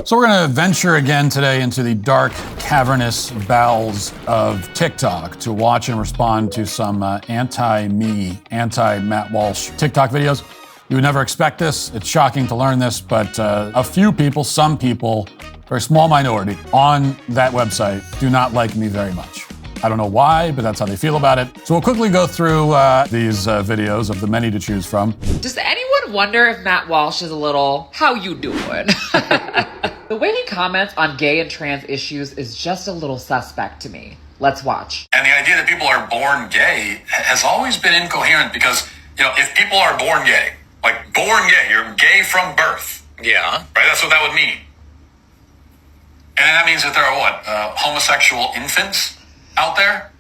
So we're going to venture again today into the dark, cavernous bowels of TikTok to watch and respond to some anti-me, anti-Matt Walsh TikTok videos. You would never expect this. It's shocking to learn this, but a few people, some people, a very small minority on that website do not like me very much. I don't know why, but that's how they feel about it. So we'll quickly go through these videos of the many to choose from. Does anyone wonder if Matt Walsh is a little, how you doing? The way he comments on gay and trans issues is just a little suspect to me. Let's watch. And the idea that people are born gay has always been incoherent because, if people are born gay, like born gay, you're gay from birth. Yeah. Right? That's what that would mean. And that means that there are homosexual infants out there?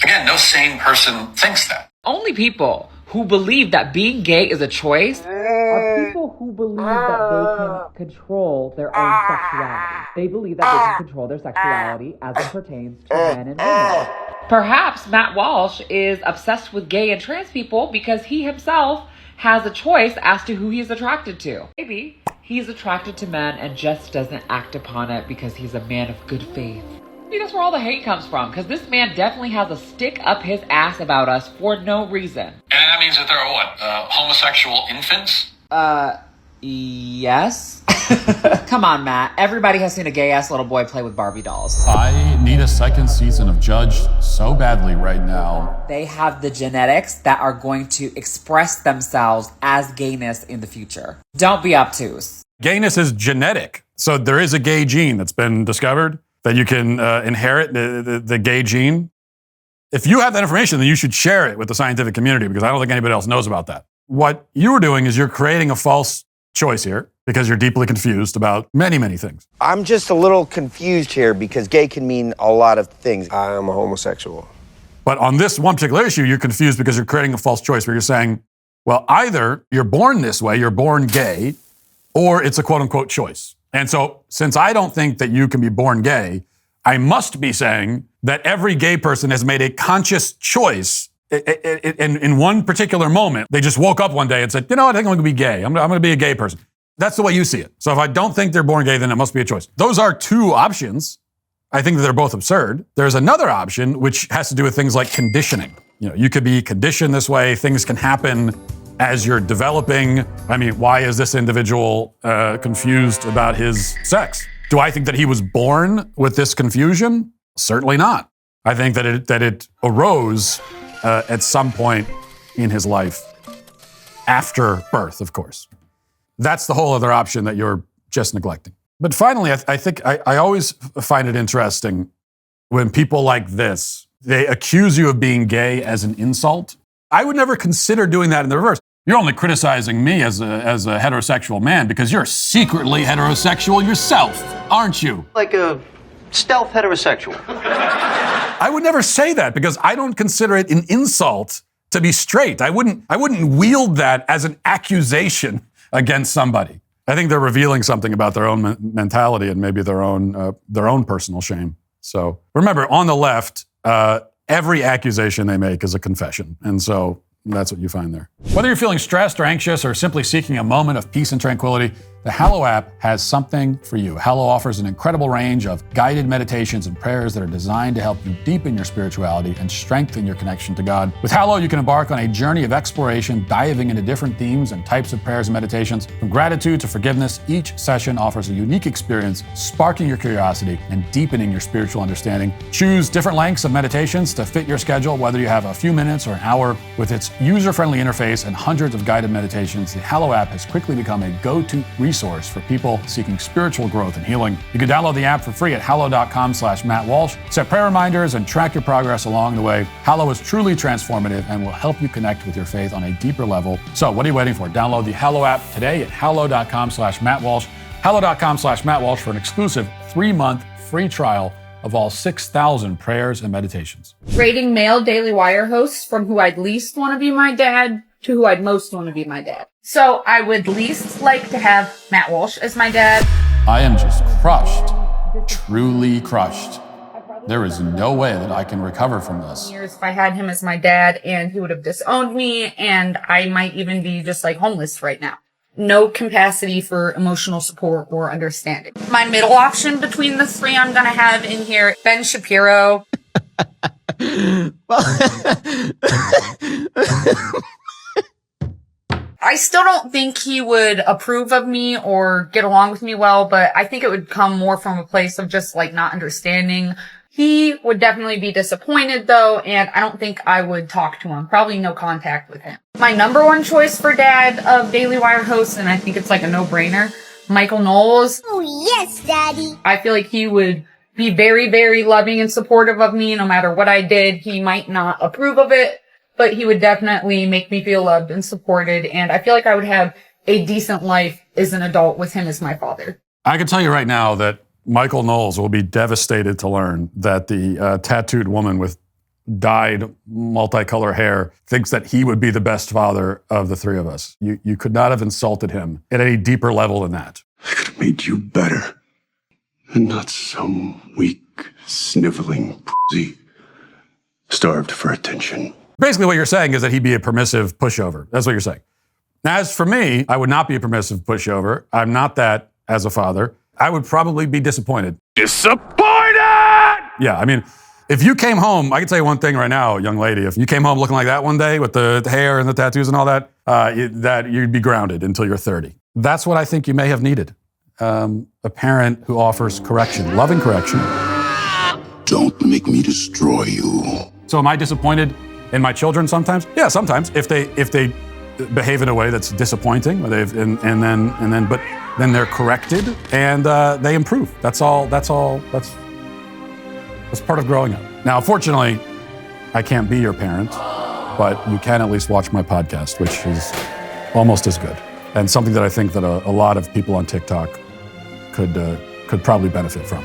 Again, no sane person thinks that. Only people who believe that being gay is a choice are people who believe that they can control their own sexuality. They believe that they can control their sexuality as it pertains to men and women. Perhaps Matt Walsh is obsessed with gay and trans people because he himself has a choice as to who he's attracted to. Maybe he's attracted to men and just doesn't act upon it because he's a man of good faith. Maybe that's where all the hate comes from, because this man definitely has a stick up his ass about us for no reason. And that means that there are homosexual infants? Yes. Come on, Matt. Everybody has seen a gay-ass little boy play with Barbie dolls. I need a second season of Judge so badly right now. They have the genetics that are going to express themselves as gayness in the future. Don't be obtuse. Gayness is genetic. So there is a gay gene that's been discovered that you can inherit the gay gene. If you have that information, then you should share it with the scientific community because I don't think anybody else knows about that. What you are doing is you're creating a false choice here because you're deeply confused about many, many things. I'm just a little confused here because gay can mean a lot of things. I am a homosexual. But on this one particular issue, you're confused because you're creating a false choice where you're saying, well, either you're born this way, you're born gay, or it's a quote-unquote choice. And so since I don't think that you can be born gay, I must be saying that every gay person has made a conscious choice in one particular moment. They just woke up one day and said, I think I'm going to be gay. I'm going to be a gay person. That's the way you see it. So if I don't think they're born gay, then it must be a choice. Those are two options. I think that they're both absurd. There's another option, which has to do with things like conditioning. You could be conditioned this way. Things can happen as you're developing. I mean, why is this individual confused about his sex? Do I think that he was born with this confusion? Certainly not. I think that it arose at some point in his life, after birth, of course. That's the whole other option that you're just neglecting. But finally, I think I always find it interesting when people like this, they accuse you of being gay as an insult. I would never consider doing that in the reverse. You're only criticizing me as a heterosexual man because you're secretly heterosexual yourself, aren't you? Like a stealth heterosexual. I would never say that because I don't consider it an insult to be straight. I wouldn't wield that as an accusation against somebody. I think they're revealing something about their own mentality and maybe their own personal shame. So remember, on the left, every accusation they make is a confession. And so that's what you find there. Whether you're feeling stressed or anxious or simply seeking a moment of peace and tranquility, the Hallow app has something for you. Hallow offers an incredible range of guided meditations and prayers that are designed to help you deepen your spirituality and strengthen your connection to God. With Hallow, you can embark on a journey of exploration, diving into different themes and types of prayers and meditations. From gratitude to forgiveness, each session offers a unique experience, sparking your curiosity and deepening your spiritual understanding. Choose different lengths of meditations to fit your schedule, whether you have a few minutes or an hour. With its user-friendly interface and hundreds of guided meditations, the Hallow app has quickly become a go-to resource for people seeking spiritual growth and healing. You can download the app for free at hallow.com/Matt Walsh. Set prayer reminders and track your progress along the way. Hallow is truly transformative and will help you connect with your faith on a deeper level. So what are you waiting for? Download the Hallow app today at hallow.com/Matt Walsh. Hallow.com/Matt Walsh for an exclusive 3-month free trial of all 6,000 prayers and meditations. Rating male Daily Wire hosts from who I'd least want to be my dad to who I'd most want to be my dad. So I would least like to have Matt Walsh as my dad. I am just crushed, truly crushed. There is no way that I can recover from this. Years if I had him as my dad, and he would have disowned me, and I might even be just like homeless right now. no capacity for emotional support or understanding. My middle option between the three I'm going to have in here, Ben Shapiro. I still don't think he would approve of me or get along with me well, but I think it would come more from a place of just like not understanding. He would definitely be disappointed though, and I don't think I would talk to him. Probably no contact with him. My number one choice for dad of Daily Wire hosts, and I think it's like a no-brainer, Michael Knowles. Oh, yes, Daddy. I feel like he would be very, very loving and supportive of me no matter what I did. He might not approve of it, but he would definitely make me feel loved and supported, and I feel like I would have a decent life as an adult with him as my father. I can tell you right now that Michael Knowles will be devastated to learn that the tattooed woman with dyed multicolor hair thinks that he would be the best father of the three of us. You could not have insulted him at any deeper level than that. I could have made you better, and not some weak, sniveling pussy starved for attention. Basically what you're saying is that he'd be a permissive pushover. That's what you're saying. Now, as for me, I would not be a permissive pushover. I'm not that as a father. I would probably be disappointed. Disappointed! Yeah, I mean, if you came home, I can tell you one thing right now, young lady. If you came home looking like that one day with the hair and the tattoos and all that, that you'd be grounded until you're 30. That's what I think you may have needed. A parent who offers correction, loving correction. Don't make me destroy you. So am I disappointed in my children sometimes? Yeah, sometimes. If they behave in a way that's disappointing, or but then they're corrected and they improve. That's part of growing up. Now, unfortunately, I can't be your parent, but you can at least watch my podcast, which is almost as good, and something that I think that a lot of people on TikTok could probably benefit from.